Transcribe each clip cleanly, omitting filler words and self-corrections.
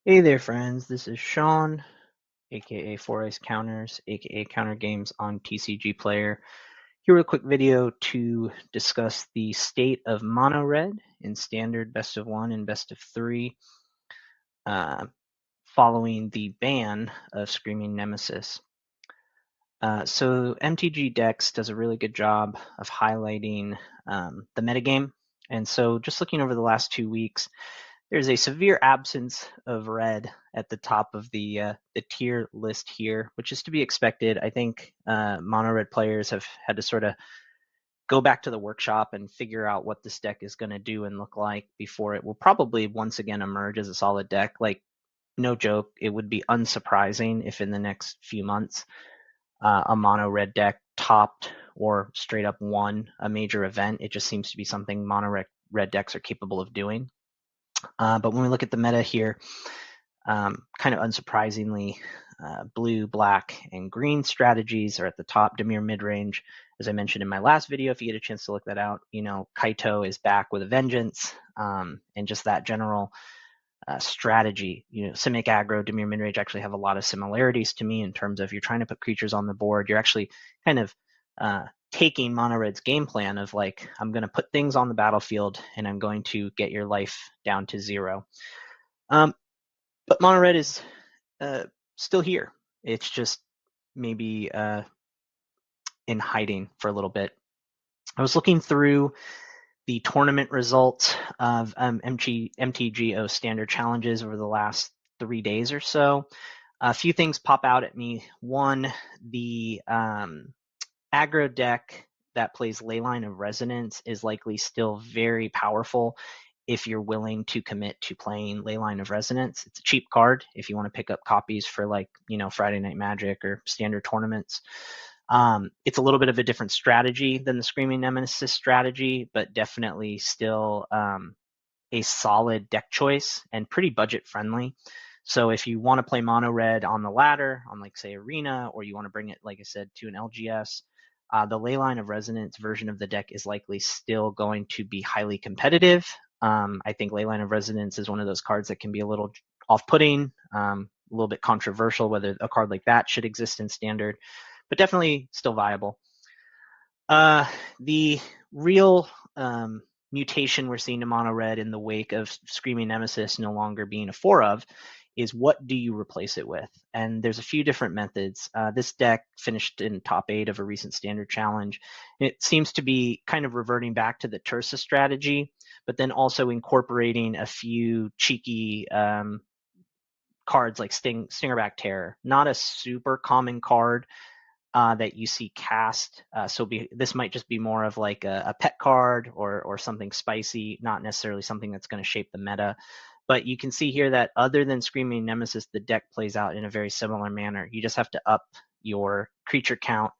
Hey there, friends. This is Sean, aka Four Ice Counters, aka Counter Games on TCG Player. Here with a quick video to discuss the state of Mono-Red in Standard Best of 1 and Best of 3 following the ban of Screaming Nemesis. So MTG Decks does a really good job of highlighting the metagame. And so just looking over the last 2 weeks, there's a severe absence of red at the top of the tier list here, which is to be expected. I think mono red players have had to sort of go back to the workshop and figure out what this deck is going to do and look like before it will probably once again emerge as a solid deck. Like, no joke, it would be unsurprising if in the next few months a mono red deck topped or straight up won a major event. It just seems to be something mono red decks are capable of doing. But when we look at the meta here, kind of unsurprisingly, blue, black, and green strategies are at the top. Dimir mid-range, as I mentioned in my last video, if you get a chance to look that out, Kaito is back with a vengeance, and just that general strategy. Simic aggro, Dimir mid-range actually have a lot of similarities to me in terms of you're trying to put creatures on the board. You're actually kind of taking Mono Red's game plan of like, I'm going to put things on the battlefield and I'm going to get your life down to 0. But Mono Red is still here. It's just maybe in hiding for a little bit. I was looking through the tournament results of MTGO standard challenges over the last 3 days or so. A few things pop out at me. One, the aggro deck that plays Leyline of Resonance is likely still very powerful if you're willing to commit to playing Leyline of Resonance. It's a cheap card if you want to pick up copies for Friday Night Magic or standard tournaments. It's a little bit of a different strategy than the Screaming Nemesis strategy, but definitely still a solid deck choice and pretty budget friendly. So if you want to play mono red on the ladder, on say Arena, or you want to bring it, like I said, to an LGS, the Leyline of Resonance version of the deck is likely still going to be highly competitive. I think Leyline of Resonance is one of those cards that can be a little off-putting, a little bit controversial whether a card like that should exist in Standard, but definitely still viable. The real mutation we're seeing to Mono Red in the wake of Screaming Nemesis no longer being a 4 of is what do you replace it with? And there's a few different methods. This deck finished in top 8 of a recent Standard challenge. It seems to be kind of reverting back to the Tursa strategy, but then also incorporating a few cheeky cards like Stingerback Terror. Not a super common card that you see cast. This might just be more of like a pet card or something spicy, not necessarily something that's going to shape the meta. But you can see here that other than Screaming Nemesis, the deck plays out in a very similar manner. You just have to up your creature count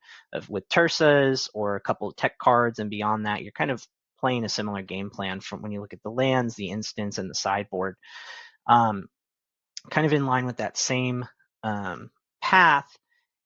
with Tursas or a couple of tech cards, and beyond that, you're kind of playing a similar game plan from when you look at the lands, the instants, and the sideboard. Kind of in line with that same path,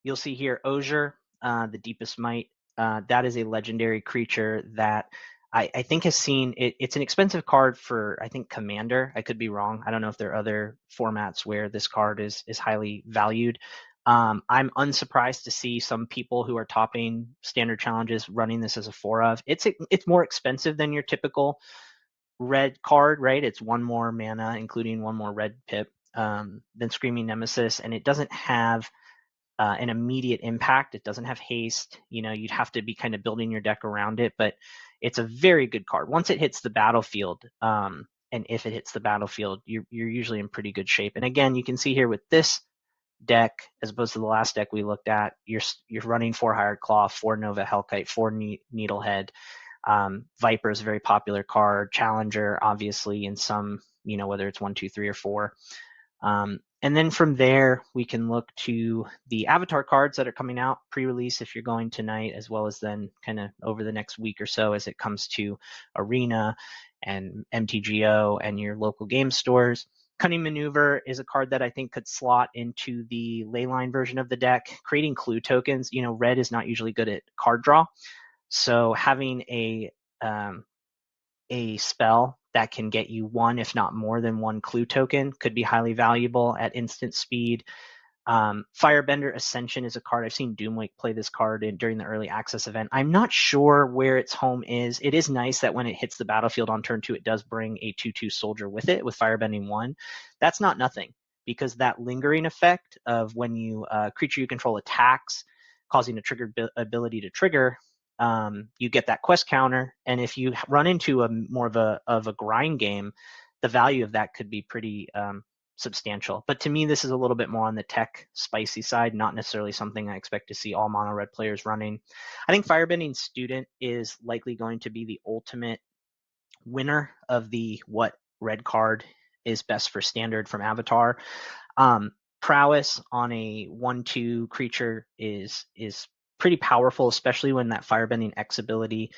you'll see here Osier, the Deepest Might. That is a legendary creature that I think has seen it. It's an expensive card for, I think, Commander. I could be wrong. I don't know if there are other formats where this card is highly valued. I'm unsurprised to see some people who are topping Standard challenges running this as a 4 of. It's more expensive than your typical red card, right? It's 1 more mana, including 1 more red pip than Screaming Nemesis, and it doesn't have an immediate impact. It doesn't have haste. You'd have to be kind of building your deck around it, but it's a very good card. Once it hits the battlefield, and if it hits the battlefield, you're usually in pretty good shape. And again, you can see here with this deck, as opposed to the last deck we looked at, you're running 4 Hired Claw, 4 Nova Hellkite, 4 Needlehead. Viper is a very popular card. Challenger, obviously, in some, whether it's 1, 2, 3, or 4. And then from there, we can look to the avatar cards that are coming out pre-release if you're going tonight, as well as then kind of over the next week or so as it comes to Arena and MTGO and your local game stores. Cunning Maneuver is a card that I think could slot into the Leyline version of the deck, creating clue tokens. Red is not usually good at card draw, so having a spell that can get you one, if not more than one clue token, could be highly valuable at instant speed. Firebender Ascension is a card. I've seen Doomwake play this card during the early access event. I'm not sure where its home is. It is nice that when it hits the battlefield on turn 2, it does bring a 2/2 soldier with it with Firebending 1. That's not nothing, because that lingering effect of when you creature you control attacks, causing a triggered ability to trigger, you get that quest counter. And if you run into more of a grind game, the value of that could be pretty substantial. But to me, this is a little bit more on the tech spicy side, not necessarily something I expect to see all mono red players running. I think Firebending Student is likely going to be the ultimate winner of the what red card is best for standard from Avatar. Prowess on a 1/2 creature is pretty powerful, especially when that Firebending X ability.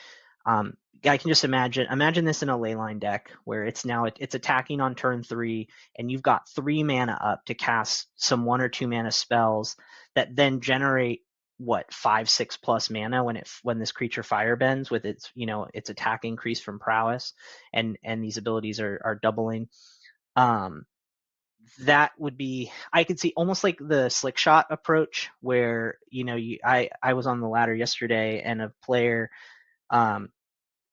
I can just imagine this in a Leyline deck where it's attacking on turn 3, and you've got 3 mana up to cast some 1 or 2 mana spells that then generate 5, 6 plus mana when this creature firebends with its attack increase from prowess, and these abilities are doubling. That would be, I could see almost like the slick shot approach where I was on the ladder yesterday and a player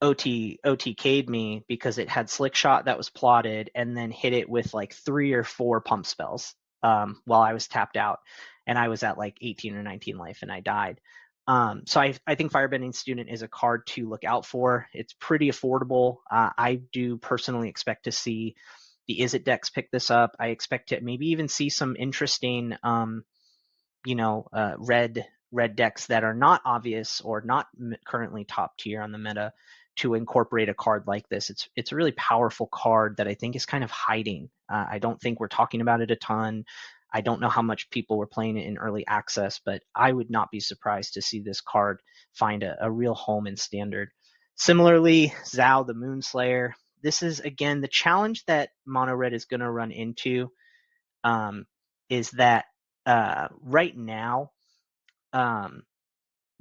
OTK'd me because it had slick shot that was plotted and then hit it with like 3 or 4 pump spells while I was tapped out, and I was at like 18 or 19 life and I died. So I think Firebending Student is a card to look out for. It's pretty affordable. I do personally expect to see the Izzet decks pick this up. I expect to maybe even see some interesting red decks that are not obvious or not currently top tier on the meta to incorporate a card like this. It's a really powerful card that I think is kind of hiding. I don't think we're talking about it a ton. I don't know how much people were playing it in early access, but I would not be surprised to see this card find a real home in standard. Similarly, Zhao the Moonslayer. This is, again, the challenge that Mono Red is going to run into is that right now,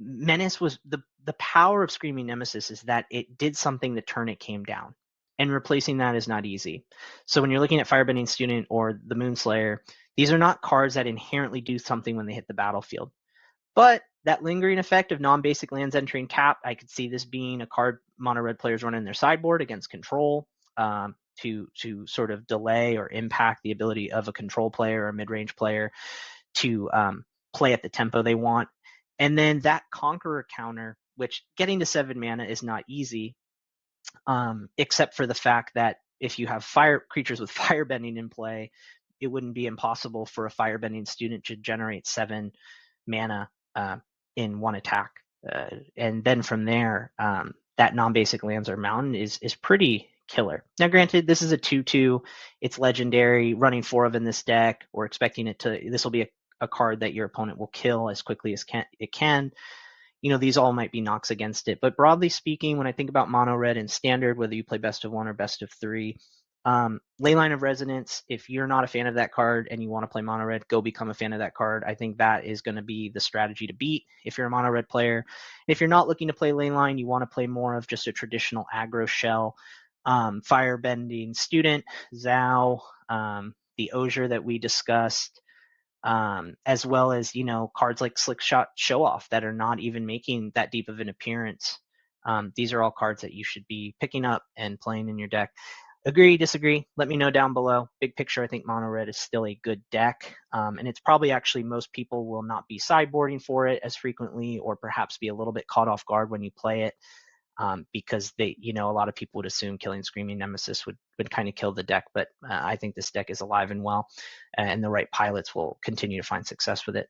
Menace was the power of Screaming Nemesis is that it did something the turn it came down, and replacing that is not easy. So when you're looking at Firebending Student or the Moonslayer, these are not cards that inherently do something when they hit the battlefield. But that lingering effect of non-basic lands entering tap, I could see this being a card mono red players run in their sideboard against control to sort of delay or impact the ability of a control player or a mid-range player to play at the tempo they want. And then that Conqueror counter, which getting to 7 mana is not easy, except for the fact that if you have creatures with Firebending in play, it wouldn't be impossible for a Firebending Student to generate 7 mana in one attack. And then from there, that non-basic lands or mountain is pretty killer. Now, granted, this is a 2/2. It's legendary. Running 4 of in this deck, or expecting this will be a card that your opponent will kill as quickly as it can. These all might be knocks against it. But broadly speaking, when I think about mono red and standard, whether you play best of 1 or best of 3, Leyline of Resonance, if you're not a fan of that card and you want to play mono red, go become a fan of that card. I think that is going to be the strategy to beat if you're a mono red player. If you're not looking to play Leyline, you want to play more of just a traditional aggro shell. Firebending Student, Zhao, the Osier that we discussed, as well as cards like Slick Shot Show Off that are not even making that deep of an appearance. These are all cards that you should be picking up and playing in your deck. Agree, disagree? Let me know down below. Big picture, I think mono red is still a good deck, and it's probably actually most people will not be sideboarding for it as frequently, or perhaps be a little bit caught off guard when you play it. Because a lot of people would assume killing Screaming Nemesis would kind of kill the deck, but I think this deck is alive and well, and the right pilots will continue to find success with it.